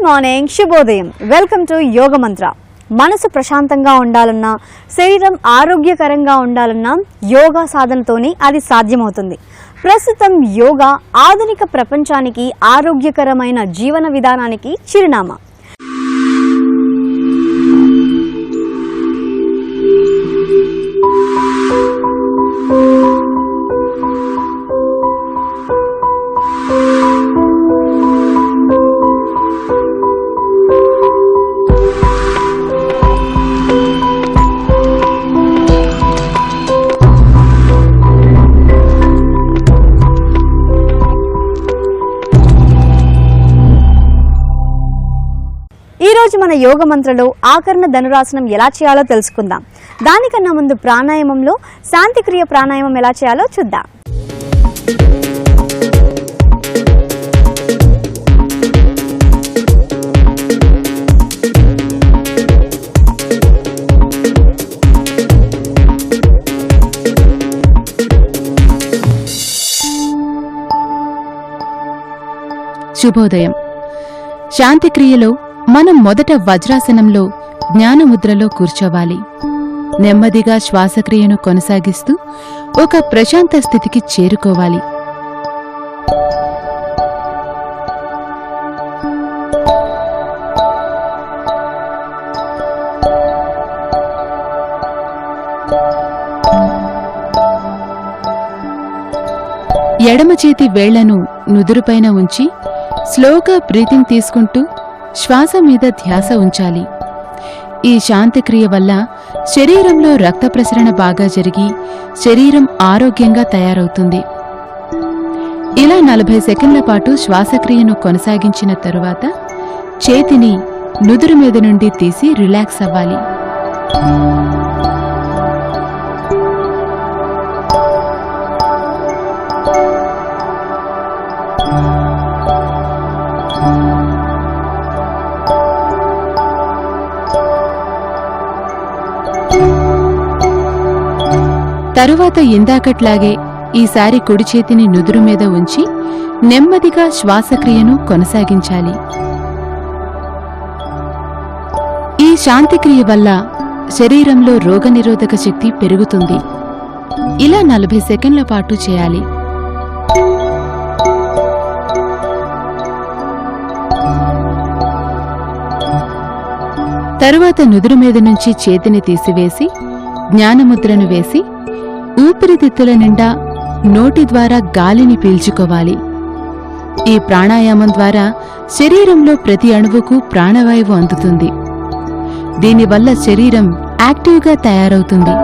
Morning, శుభోదయం. Welcome to యోగ మంత్ర. మనసు ప్రశాంతంగా ఉండాలన్నా, శరీరం ఆరోగ్యకరంగా ఉండాలన్నా యోగా సాధనతోనే అది సాధ్యమవుతుంది. ప్రస్తుతం యోగా ఆధునిక ప్రపంచానికి ఆరోగ్యకరమైన జీవన విధానానికి చిరునామా. ఈరోజు మన యోగ మంత్రలో ఆకర్ణ ధనురాసనం ఎలా చేయాలో తెలుసుకుందాం. దానికన్నా ముందు ప్రాణాయామంలో శాంతిక్రియ ప్రాణాయామం ఎలా చేయాలో చూద్దాం. శుభోదయం. శాంతిక్రియలో మనం మొదట వజ్రాసనంలో జ్ఞానముద్రలో కూర్చోవాలి. నెమ్మదిగా శ్వాసక్రియను కొనసాగిస్తూ ఒక ప్రశాంత స్థితికి చేరుకోవాలి. ఎడమ చేతి వేళ్లను నుదురుపైన ఉంచి స్లోగా బ్రీతింగ్ తీసుకుంటూ శ్వాస మీద ధ్యాస ఉంచాలి. ఈ శాంతిక్రియ వల్ల శరీరంలో రక్త ప్రసరణ బాగా జరిగి శరీరం ఆరోగ్యంగా తయారవుతుంది. ఇలా 40 సెకండ్ల పాటు శ్వాసక్రియను కొనసాగించిన తరువాత చేతిని నుదురు మీద నుండి తీసి రిలాక్స్ అవ్వాలి. తరువాత ఇందాకట్లాగే ఈసారి కుడి చేతిని నుదురు మీద ఉంచి నెమ్మదిగా శ్వాసక్రియను కొనసాగించాలి. ఈ శాంతిక్రియ వల్ల శరీరంలో రోగనిరోధక శక్తి పెరుగుతుంది. ఇలా 40 సెకండ్ల పాటు చేయాలి. తరువాత నుదురు మీద నుంచి చేతిని తీసివేసి జ్ఞానముద్రను వేసి ఊపిరితిత్తుల నిండా నోటి ద్వారా గాలిని పీల్చుకోవాలి. ఈ ప్రాణాయామం ద్వారా శరీరంలో ప్రతి అణువుకు ప్రాణవాయువు అందుతుంది. దీనివల్ల శరీరం యాక్టివ్గా తయారవుతుంది.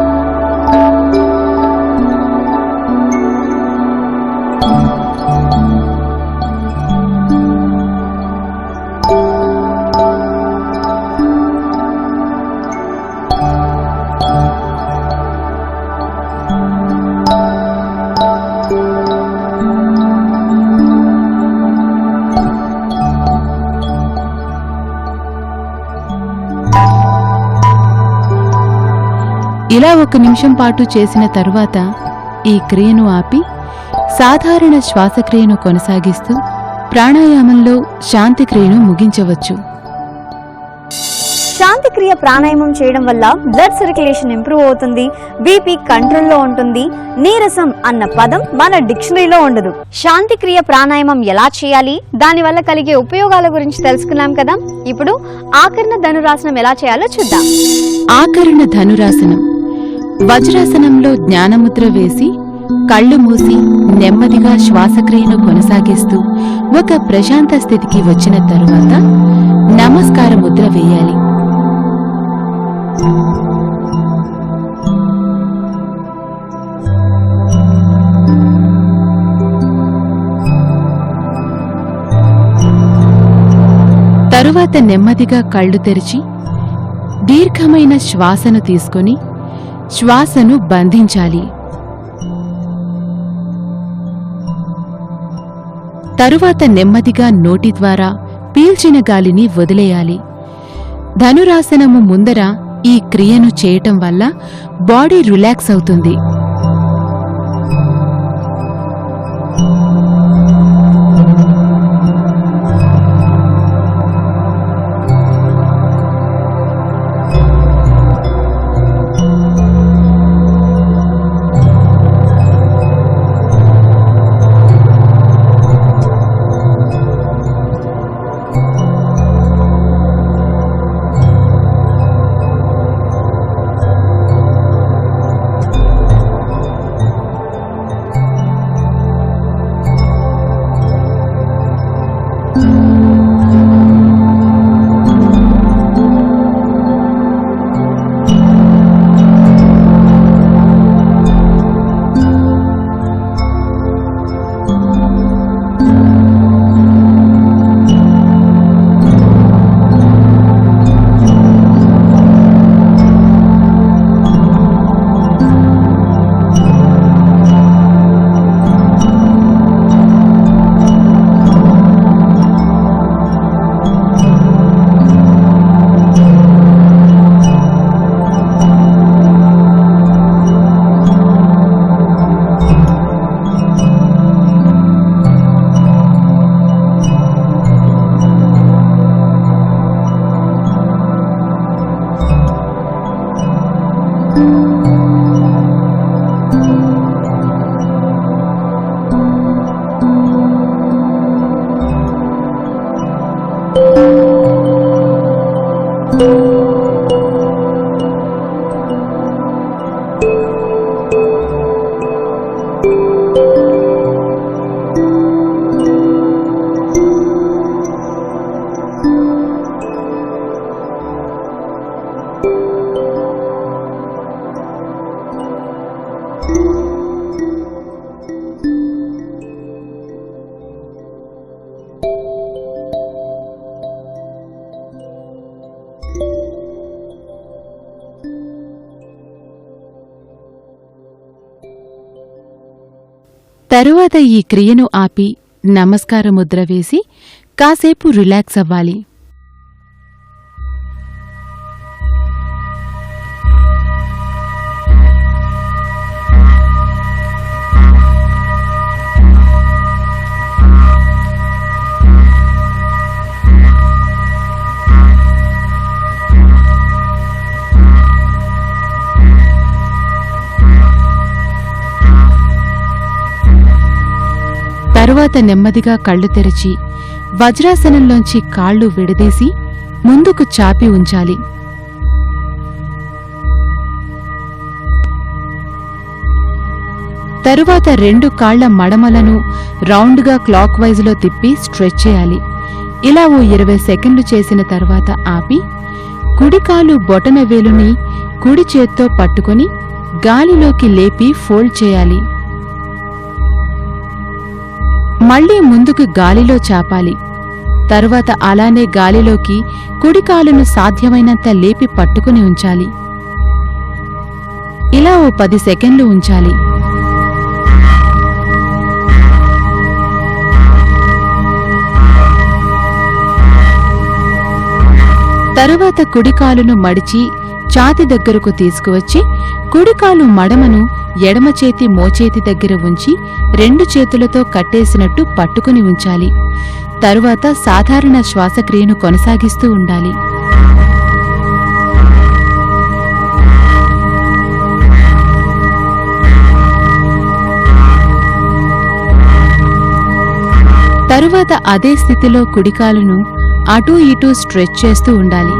ఇలా 1 నిమిషం పాటు చేసిన తరువాత ఈ క్రియను ఆపి సాధారణ శ్వాసక్రియను కొనసాగిస్తూ ప్రాణాయామంలో శాంతిక్రియను ముగించవచ్చు. శాంతిక్రియ ప్రాణాయామం చేయడం వల్ల బ్లడ్ సర్క్యులేషన్ ఇంప్రూవ్ అవుతుంది, బీపీ కంట్రోల్లో ఉంటుంది. నీరసం అన్న పదం మన డిక్షనరీలో ఉండదు. శాంతిక్రియ ప్రాణాయామం ఎలా చేయాలి, దానివల్ల కలిగే ఉపయోగాల గురించి తెలుసుకున్నాం కదా. ఇప్పుడు ఆకర్ణ ధనురాసనం ఎలా చేయాలో చూద్దాం. ఆకర్ణ ధనురాసనం. వజ్రాసనంలో జ్ఞానముద్ర వేసి కళ్ళు మూసి నెమ్మదిగా శ్వాసక్రియను కొనసాగిస్తూ ఒక ప్రశాంత స్థితికి వచ్చిన తరువాత నమస్కార ముద్ర వేయాలి. తరువాత నెమ్మదిగా కళ్ళు తెరిచి దీర్ఘమైన శ్వాసను తీసుకొని శ్వాసను బంధించాలి. తరువాత నెమ్మదిగా నోటి ద్వారా పీల్చిన గాలిని వదిలేయాలి. ధనురాసనము ముందర ఈ క్రియను చేయటం వల్ల బాడీ రిలాక్స్ అవుతుంది. తరువాత ఈ క్రియను ఆపి నమస్కార ముద్ర వేసి కాసేపు రిలాక్స్ అవ్వాలి. తరువాత నెమ్మదిగా కళ్ళు తెరిచి వజ్రాసనంలోంచి కాళ్ళు విడదీసి ముందుకు చాపి ఉంచాలి. తరువాత 2 కాళ్ల మడమలను రౌండ్గా క్లాక్ వైజ్లో తిప్పి స్ట్రెచ్ చేయాలి. ఇలా ఓ 20 సెకండ్లు చేసిన తర్వాత ఆపి కుడికాలు బొటన వేలుని కుడి చేత్తో పట్టుకొని గాలిలోకి లేపి ఫోల్డ్ చేయాలి. మళ్లీ ముందుకు గాలిలో చాపాలి. తరువాత అలానే గాలిలోకి కుడికాలును సాధ్యమైనంత లేపి పట్టుకుని ఉంచాలి. ఇలా ఓ 10 సెకండ్లు ఉంచాలి. తరువాత కుడికాలును మడిచి ఛాతి దగ్గరకు తీసుకువచ్చి కుడికాలు మడమను ఎడమ చేతి మోచేతి దగ్గర ఉంచి 2 చేతులతో కట్టేసినట్టు పట్టుకుని ఉంచాలి. తరువాత సాధారణ శ్వాసక్రియను కొనసాగిస్తూ ఉండాలి. తరువాత అదే స్థితిలో కుడికాలును అటూ ఇటూ స్ట్రెచ్ చేస్తూ ఉండాలి.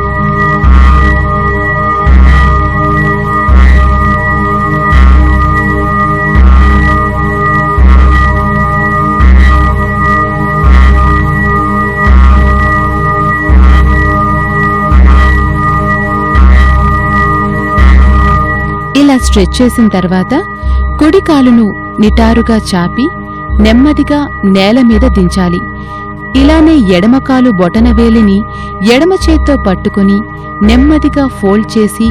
ఇలా స్ట్రెచ్ చేసిన తర్వాత కుడికాలును నిటారుగా చాపి నెమ్మదిగా నేల మీద దించాలి. ఇలానే ఎడమకాలు బొటనవేలిని ఎడమ చేత్తో పట్టుకుని నెమ్మదిగా ఫోల్డ్ చేసి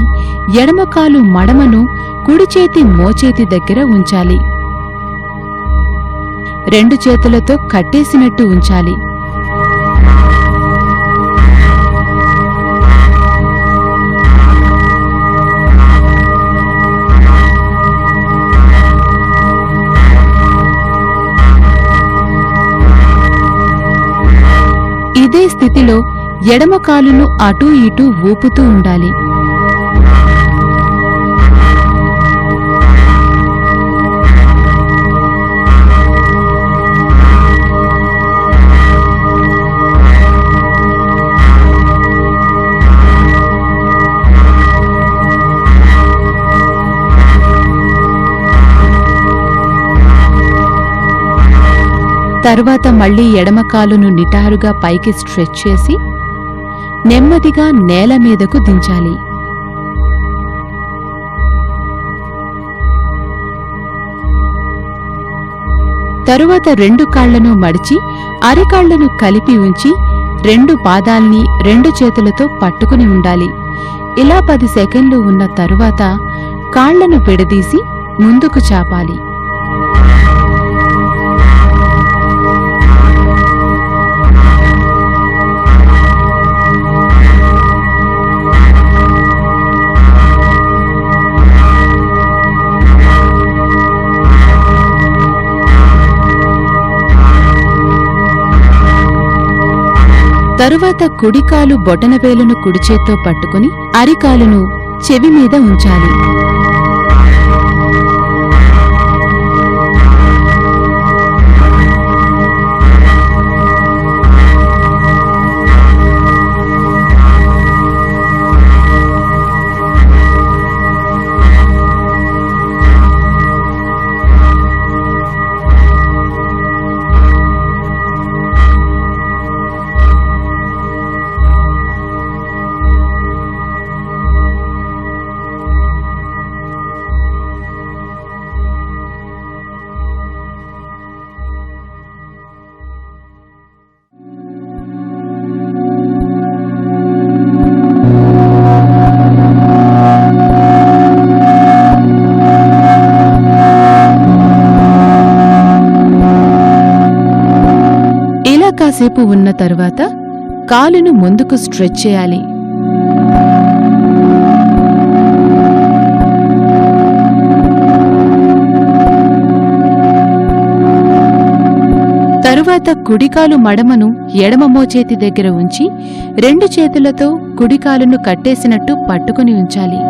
ఎడమకాలు మడమను కుడి చేతి మోచేతి దగ్గర ఉంచాలి. 2 చేతులతో కట్టేసినట్టు ఉంచాలి. ఇదే స్థితిలో ఎడమ కాలును అటూ ఇటూ ఊపుతూ ఉండాలి. తరువాత మళ్లీ ఎడమకాలును నిటారుగా పైకి స్ట్రెచ్ చేసి నెమ్మదిగా నేల మీదకు దించాలి. తరువాత 2 కాళ్లను మడిచి అరికాళ్లను కలిపి ఉంచి 2 పాదాల్ని 2 చేతులతో పట్టుకుని ఉండాలి. ఇలా 10 సెకండ్లు ఉన్న తరువాత కాళ్లను విడదీసి ముందుకు చాపాలి. తరువాత కుడికాలు బొటనవేలును కుడిచేత్తో పట్టుకుని అరికాలును చెవి మీద ఉంచాలి. కాసేపు ఉన్న తరువాత కాలును ముందుకు స్ట్రెచ్ చేయాలి. తరువాత కుడికాలు మడమను ఎడమ మోచేతి దగ్గర ఉంచి 2 చేతులతో కుడికాలును కట్టేసినట్టు పట్టుకుని ఉంచాలి.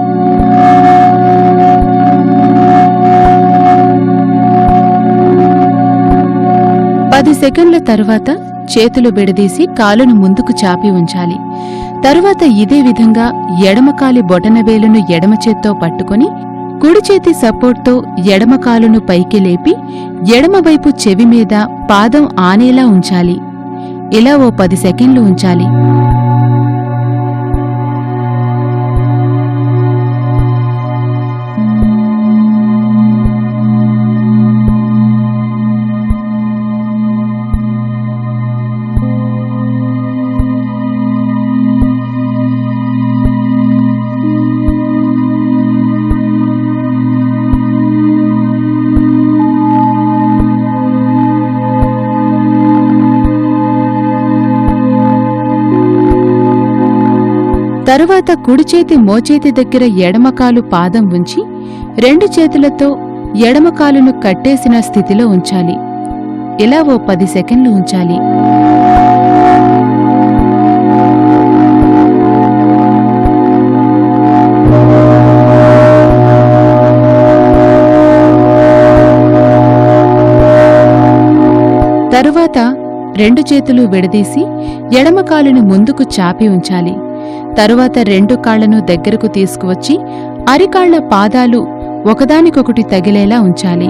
పది సెకండ్ల తరువాత చేతులు విడదీసి కాలును ముందుకు చాపి ఉంచాలి. తరువాత ఇదే విధంగా ఎడమకాలి బొటనవేలును ఎడమ చేత్తో పట్టుకుని కుడి చేతి సపోర్ట్తో ఎడమ కాలును పైకి లేపి ఎడమవైపు చెవి మీద పాదం ఆనేలా ఉంచాలి. ఇలా ఓ 10 సెకండ్లు ఉంచాలి. తరువాత కుడిచేతి మోచేతి దగ్గర ఎడమకాలు పాదం ఉంచి 2 చేతులతో ఎడమకాలును కట్టేసిన స్థితిలో ఉంచాలి. ఇలా ఓ 10 సెకండ్లు ఉంచాలి. తరువాత 2 చేతులు విడదీసి ఎడమకాలును ముందుకు చాపి ఉంచాలి. తరువాత 2 కాళ్లను దగ్గరకు తీసుకువచ్చి అరికాళ్ల పాదాలు ఒకదానికొకటి తగిలేలా ఉంచాలి.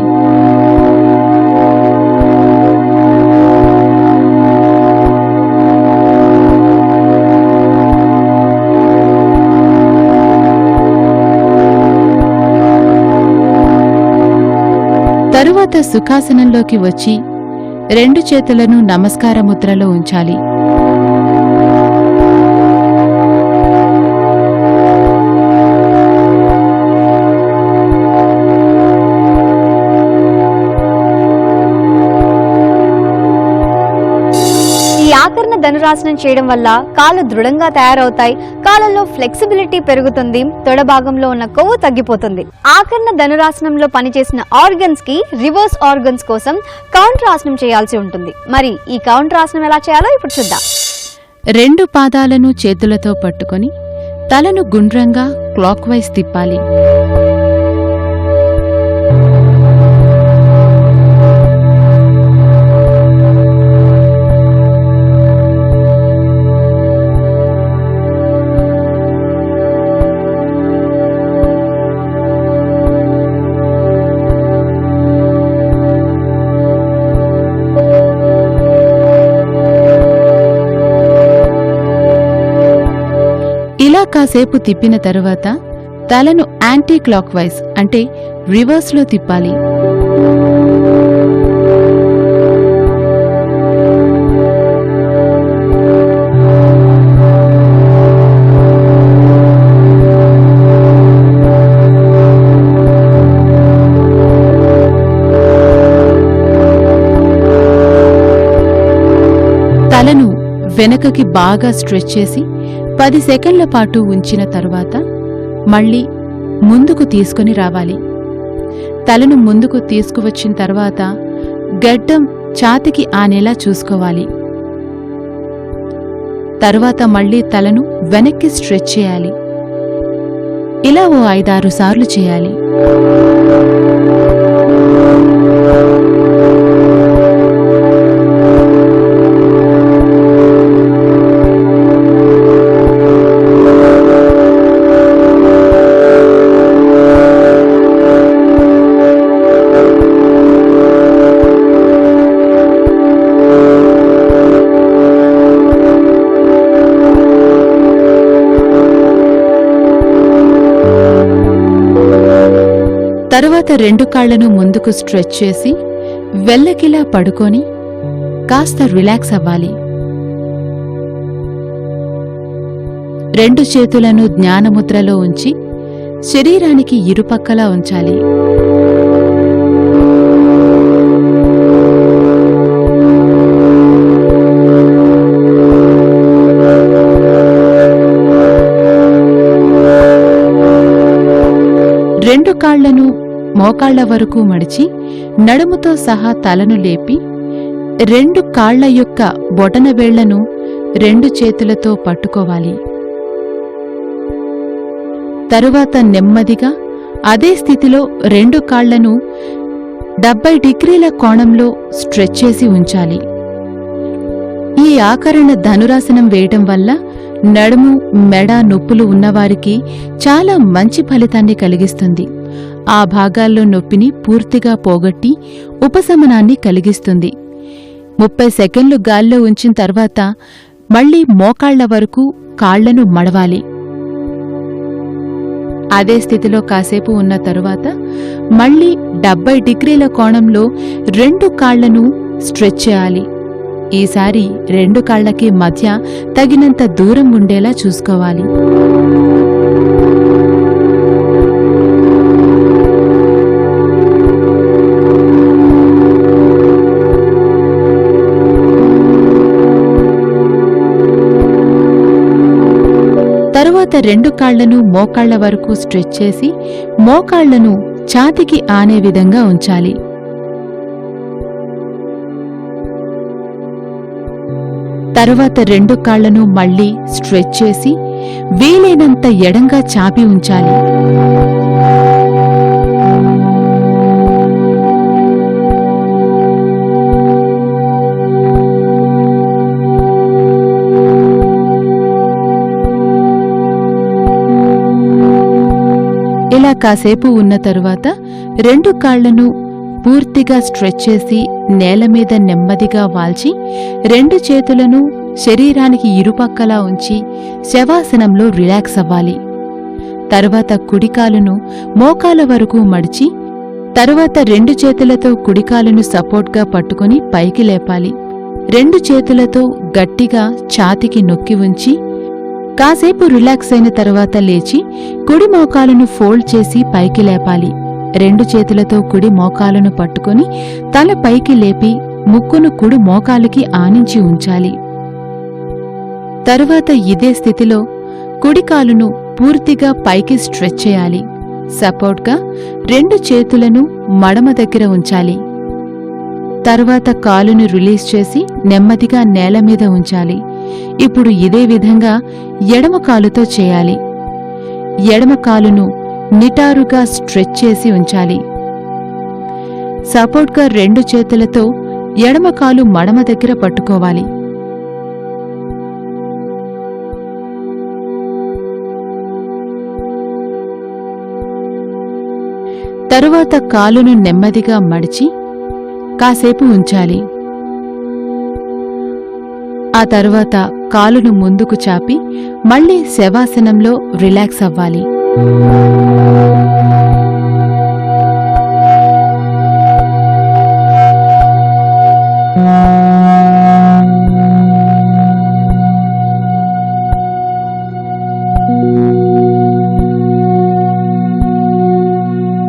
తరువాత సుఖాసనంలోకి వచ్చి 2 చేతులను నమస్కార ముద్రలో ఉంచాలి. ఆకర్ణ ధనురాసనం చేయడం వల్ల కాళ్ళు దృఢంగా తయారవుతాయి. కాళ్ళలో ఫ్లెక్సిబిలిటీ పెరుగుతుంది. తొడ భాగంలో ఉన్న కొవ్వు తగ్గిపోతుంది. ఆకర్ణ ధనురాసనంలో పనిచేసిన ఆర్గన్స్ కి రివర్స్ ఆర్గన్స్ కోసం కౌంటర్ ఆసనం చేయాల్సి ఉంటుంది. మరి ఈ కౌంటర్ ఆసనం ఎలా చేయాలో ఇప్పుడు చూద్దాం. 2 పాదాలను చేతులతో పట్టుకొని తలను గుండ్రంగా క్లాక్ వైజ్ తిప్పాలి. ఇలా కాసేపు తిప్పిన తరువాత తలను యాంటీ క్లాక్ వైజ్ అంటే రివర్స్లో తిప్పాలి. తలను వెనకకి బాగా స్ట్రెచ్ చేసి 10 సెకండ్ల పాటు ఉంచిన తరువాత మళ్ళీ ముందుకు తీసుకుని రావాలి. తలను ముందుకు తీసుకువచ్చిన తర్వాత గడ్డం ఛాతికి ఆనేలా చూసుకోవాలి. తరువాత మళ్ళీ తలను వెనక్కి స్ట్రెచ్ చేయాలి. ఇలా ఓ 5-6 సార్లు చేయాలి. తరువాత 2 కాళ్లను ముందుకు స్ట్రెచ్ చేసి వెల్లకిలా పడుకొని కాస్త రిలాక్స్ అవ్వాలి. 2 చేతులను జ్ఞానముద్రలో ఉంచి శరీరానికి ఇరుపక్కలా ఉంచాలి. కాళ్లను మోకాళ్ల వరకు మడిచి నడుముతో సహా తలను లేపి 2 కాళ్ల యొక్క బొటన వేళ్లను 2 చేతులతో పట్టుకోవాలి. తరువాత నెమ్మదిగా అదే స్థితిలో 2 కాళ్లను 70 డిగ్రీల కోణంలో స్ట్రెచ్ చేసి ఉంచాలి. ఈ ఆకరణ ధనురాసనం వేయటం వల్ల నడుము, మెడ నొప్పులు ఉన్నవారికి చాలా మంచి ఫలితాన్ని కలిగిస్తుంది. ఆ భాగాల్లో నొప్పిని పూర్తిగా పోగొట్టి ఉపశమనాన్ని కలిగిస్తుంది. 30 సెకండ్లు గాల్లో ఉంచిన తర్వాత మళ్లీ మోకాళ్ల వరకు కాళ్లను మడవాలి. అదే స్థితిలో కాసేపు ఉన్న తరువాత మళ్లీ 70 డిగ్రీల కోణంలో 2 కాళ్లను స్ట్రెచ్ చేయాలి. ఈసారి 2 కాళ్లకి మధ్య తగినంత దూరం ఉండేలా చూసుకోవాలి. తరువాత 2 కాళ్లను మోకాళ్ల వరకు స్ట్రెచ్ చేసి మోకాళ్లను ఛాతీకి ఆనే విధంగా ఉంచాలి. తరువాత 2 కాళ్లను మళ్లీ స్ట్రెచ్ చేసి వీలైనంత ఎడంగా చాపి ఉంచాలి. ఇలా కాసేపు ఉన్న తరువాత 2 కాళ్లను పూర్తిగా స్ట్రెచ్ చేసి నేల మీద నెమ్మదిగా వాల్చి 2 చేతులను శరీరానికి ఇరుపక్కలా ఉంచి శవాసనంలో రిలాక్స్ అవ్వాలి. తరువాత కుడికాలును మోకాల వరకు మడిచి తరువాత 2 చేతులతో కుడికాలును సపోర్ట్గా పట్టుకుని పైకి లేపాలి. 2 చేతులతో గట్టిగా ఛాతీకి నొక్కి ఉంచి కాసేపు రిలాక్స్ అయిన తర్వాత లేచి కుడి మోకాలను ఫోల్డ్ చేసి పైకి లేపాలి. 2 చేతులతో కుడి మోకాలను పట్టుకుని తల పైకి లేపి ముక్కును కుడి మోకాలికి ఆనించి ఉంచాలి. తరువాత ఇదే స్థితిలో కుడి కాలును పూర్తిగా పైకి స్ట్రెచ్ చేయాలి. సపోర్ట్గా 2 చేతులను మడమ దగ్గర ఉంచాలి. తరువాత కాలును రిలీజ్ చేసి నెమ్మదిగా నేల మీద ఉంచాలి. ఇప్పుడు ఇదే విధంగా ఎడమ కాలుతో చేయాలి. ఎడమ కాలును నిటారుగా స్ట్రెచ్ చేసి ఉంచాలి. సపోర్ట్గా 2 చేతులతో ఎడమ కాలు మడమ దగ్గర పట్టుకోవాలి. తరువాత కాలును నెమ్మదిగా మడిచి కాసేపు ఉంచాలి. ఆ తరువాత కాలును ముందుకు చాపి మళ్లీ శవాసనంలో రిలాక్స్ అవ్వాలి.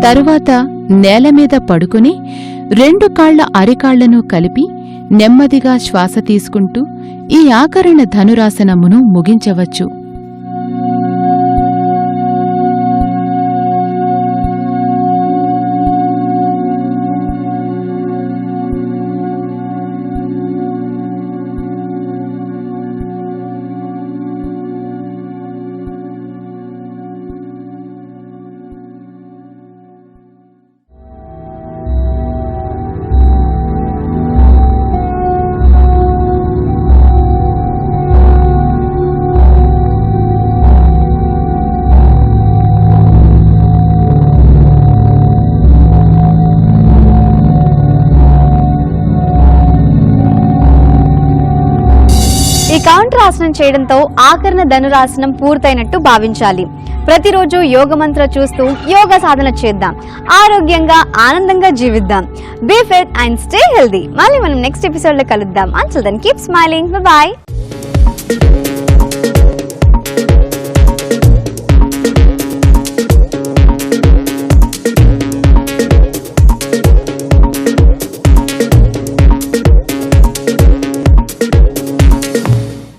తరువాత నేల మీద పడుకుని 2 కాళ్ల అరికాళ్లను కలిపి నెమ్మదిగా శ్వాస తీసుకుంటూ ఈ ఆకరణ ధనురాసనమును ముగించవచ్చు. ఈ కౌంటర్ ఆసనం చేయడంతో ఆకరణ ధనురాసనం పూర్తయినట్టు భావించాలి. ప్రతిరోజు యోగ మంత్ర చూస్తూ యోగ సాధన చేద్దాం. ఆరోగ్యంగా ఆనందంగా జీవిద్దాం. Be fit and stay healthy. మళ్ళీ మనం నెక్స్ట్ ఎపిసోడ్ లో కలుద్దాం. Until then keep smiling. Bye by.